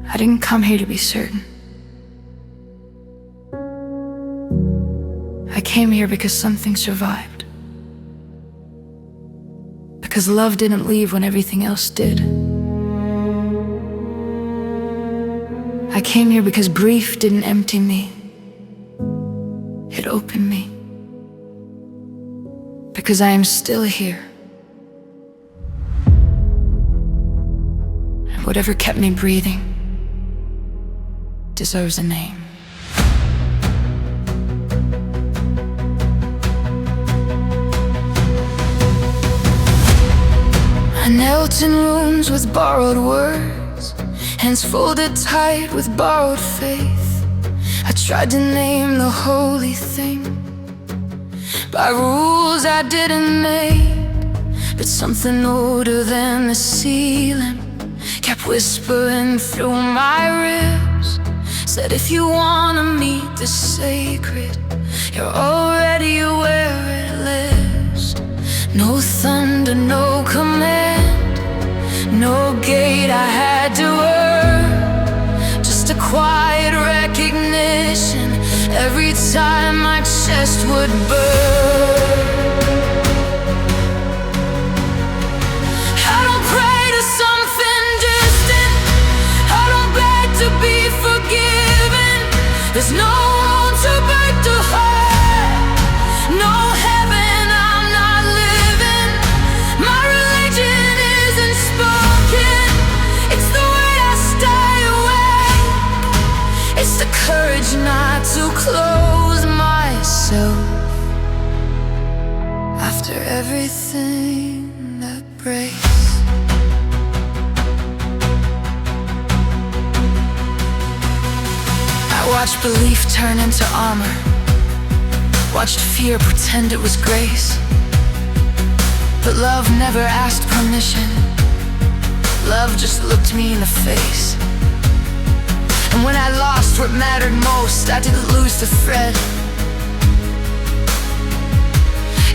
I didn't come here to be certain. I came here because something survived. Because love didn't leave when everything else did. I came here because grief didn't empty me. It opened me. Because I am still here. And whatever kept me breathing deserves a name. I knelt in rooms with borrowed words, hands folded tight with borrowed faith. I tried to name the holy thing by rules I didn't make, but something older than the ceiling kept whispering through my ribs. Said if you wanna meet the sacred, you're already where it lives. No thunder, no command, no gate I had to earn, just a quiet recognition every time my chest would burn. I don't pray to something distant, I don't beg to be forgiven. There's no room to break the heart, no heaven I'm not living. My religion isn't spoken, it's the way I stay awake. It's the courage not to close myself after everything that breaks. I watched belief turn into armor, watched fear pretend it was grace. But love never asked permission, love just looked me in the face. And when I lost what mattered most, I didn't lose the thread.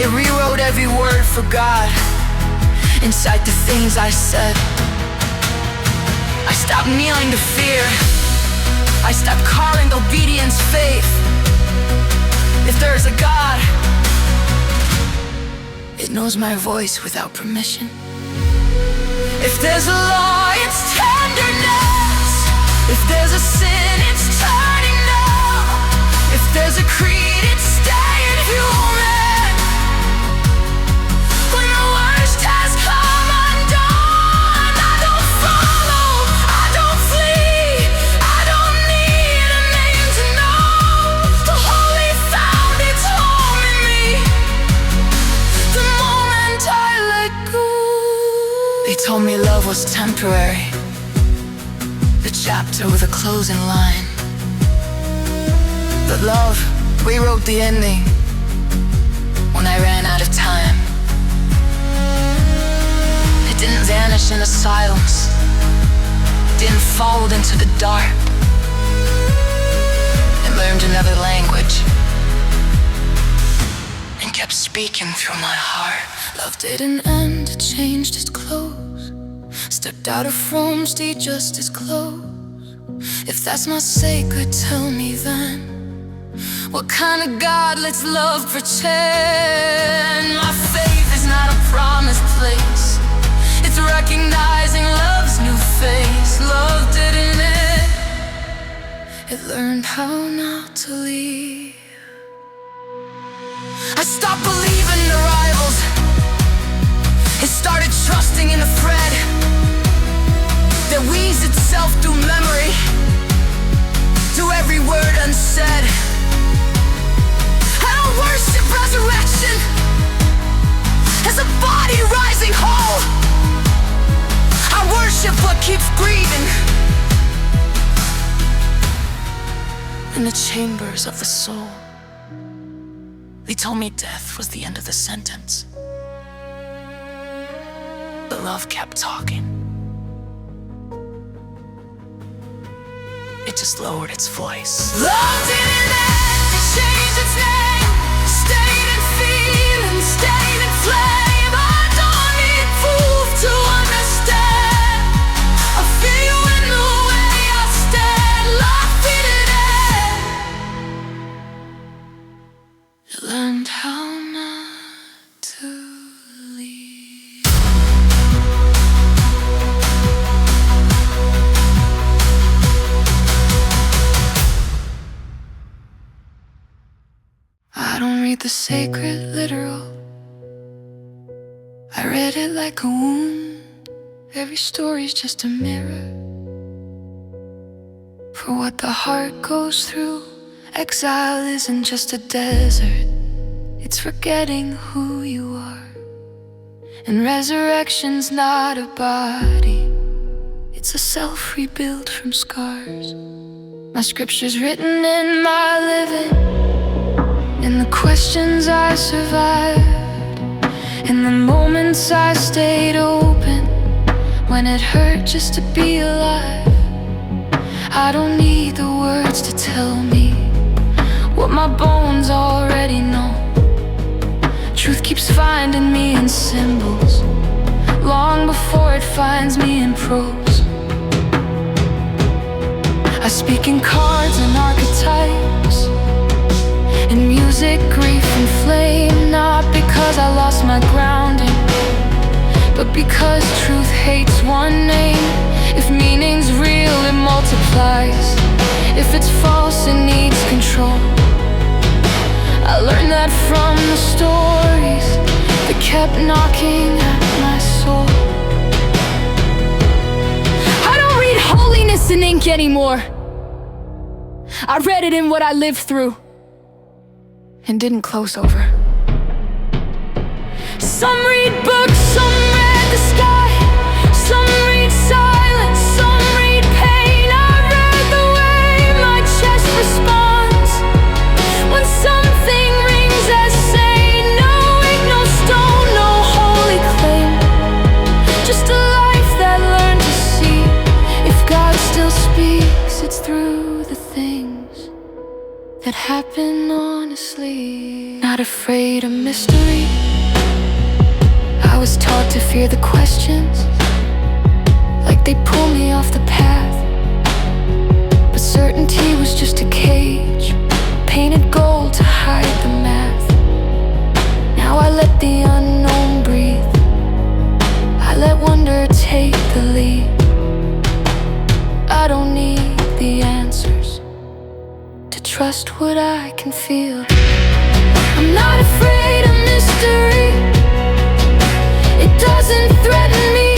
It rewrote every word for God inside the things I said. I stopped kneeling to fear, I stopped calling obedience faith. If there's a God, it knows my voice without permission. If there's a law, it's tenderness. If there's a sin, it's turning now. If there's a creed, it's staying human. When the worst has come undone, I don't follow, I don't flee, I don't need a name to know. The holy found its home in me the moment I let go. They told me love was temporary, the chapter with a closing line. But love rewrote the ending when I ran out of time. It didn't vanish into silence, didn't fold into the dark. It learned another language and kept speaking through my heart. Love didn't end, it changed its clothes, stepped out of Rome, stayed just as close. If that's not sacred, tell me then, what kind of God lets love pretend? My faith is not a promised place, it's recognizing love's new face. Love didn't end, it learned how not to leave. I stopped believing in rivals, it started trusting in a thread that weaves itself through memory, through every word unsaid. I don't worship resurrection as a body rising whole. I worship what keeps grieving in the chambers of the soul. They told me death was the end of the sentence, but love kept talking. It just lowered its voice. Love didn't end, it changed its name, stayed in feeling, stayed in flame. I don't need proof to understand, I feel you in the way I read the sacred literal. I read it like a wound. Every story's just a mirror for what the heart goes through. Exile isn't just a desert, it's forgetting who you are. And resurrection's not a body, it's a self rebuilt from scars. My scripture's written in my living, in the questions I survived, in the moments I stayed open, when it hurt just to be alive. I don't need the words to tell me what my bones already know. Truth keeps finding me in symbols, long before it finds me in prose. I speak in cards and archetypes, in music, grief and flame. Not because I lost my grounding, but because truth hates one name. If meaning's real, it multiplies. If it's false, it needs control. I learned that from the stories that kept knocking at my soul. I don't read holiness in ink anymore. I read it in what I lived through and didn't close over. Some read books, some read the sky, some read silence, some read pain. I read the way my chest responds when something rings as sane. No ink, no stone, no holy claim, just a life that learned to see. If God still speaks, it's through the things that happen honestly. Not afraid of mystery, I was taught to fear the questions, like they pull me off the path. But certainty was just a cage, painted gold to hide the math. Now I let the unknown breathe, I let wonder take the lead. I don't need the answers to trust what I can feel. I'm not afraid of mystery, it doesn't threaten me.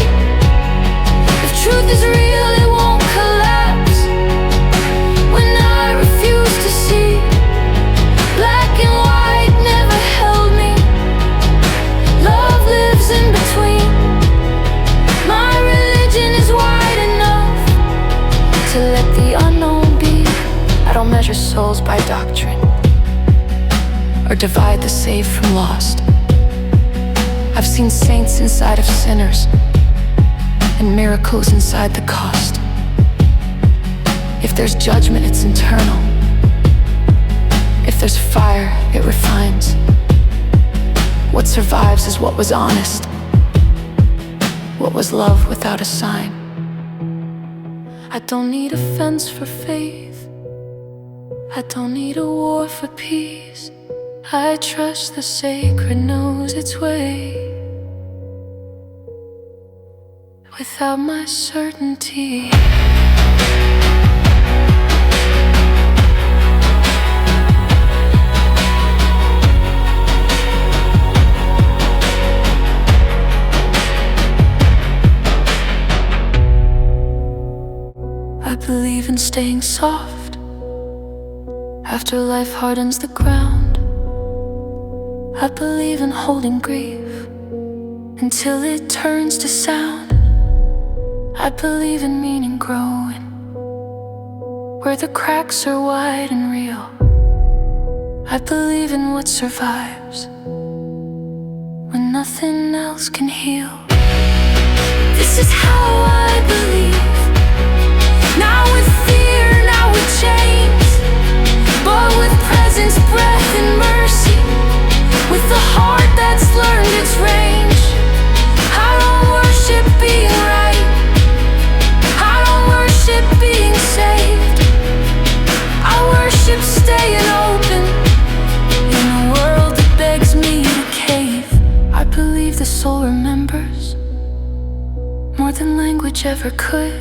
If truth is real, it won't collapse. When I refuse to see, black and white never held me. Love lives in between. My religion is wide enough to let the unknown be. I don't measure souls by doctrine or divide the saved from lost. I've seen saints inside of sinners and miracles inside the cost. If there's judgment, it's internal. If there's fire, it refines. What survives is what was honest, what was love without a sign. I don't need a fence for faith, I don't need a war for peace. I trust the sacred knows its way without my certainty. I believe in staying soft after life hardens the ground. I believe in holding grief until it turns to sound. I believe in meaning growing where the cracks are wide and real. I believe in what survives when nothing else can heal. This is how I believe, not with fear, not with chains, but with presence, breath and mercy. With a heart that's learned its range. I don't worship being right, I don't worship being saved. I worship staying open in a world that begs me to cave. I believe the soul remembers more than language ever could.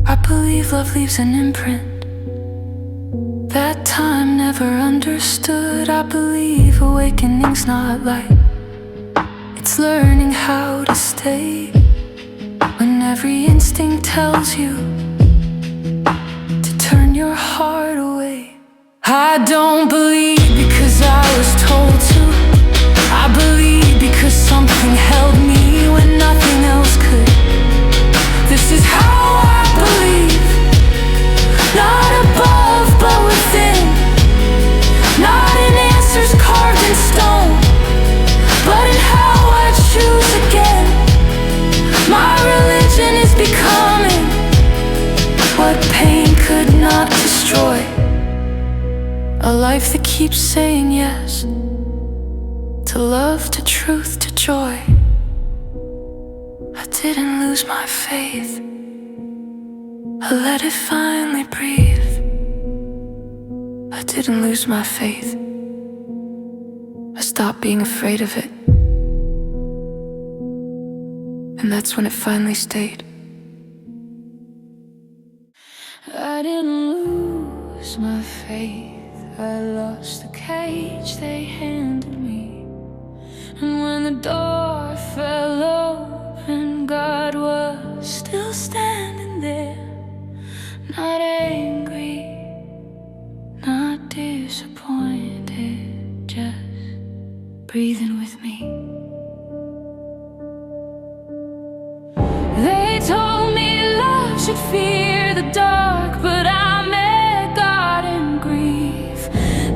I believe love leaves an imprint that time never understood. I believe awakening's not light, it's learning how to stay when every instinct tells you to turn your heart away. I don't believe because I was told to. I believe because something held me when nothing else could. This is how I believe, not above but within, not in answers carved in stone, but in how I choose again. My religion is becoming what pain could not destroy, a life that keeps saying yes to love, to truth, to joy. I didn't lose my faith, I let it finally breathe. I didn't lose my faith, I stopped being afraid of it, and that's when it finally stayed. I didn't lose my faith, I lost the cage they handed me. And when the door fell open, God was still standing there, not angry, not disappointed, just breathing with me. They told me love should fear the dark, but I met God in grief.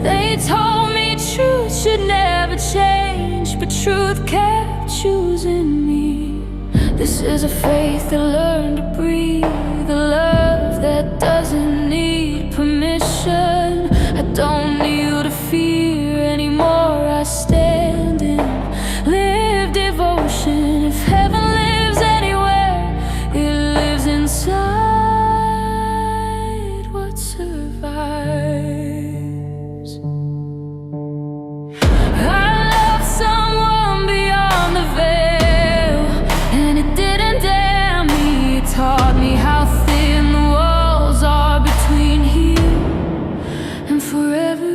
They told me truth should never change, but truth kept choosing me. This is a faith that learned to breathe, a love that doesn't need permission. I don't kneel to fear anymore, I stand and live devotion. If heaven lives anywhere, it lives inside what survives. I love someone beyond the veil, and it didn't damn me. It taught me how thin the walls are between here and forever.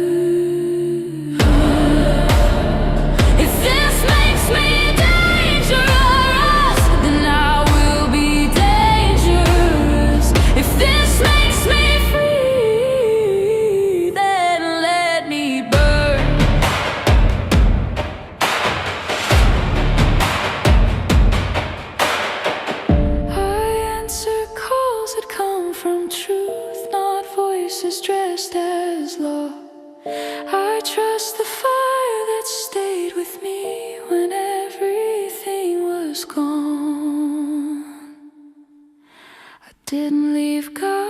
If this makes me dangerous, then I will be dangerous. If this makes me free, then let me burn. I answer calls that come from truth, not voices dressed as law. I trust the fire that stayed with me when everything was gone. I didn't leave God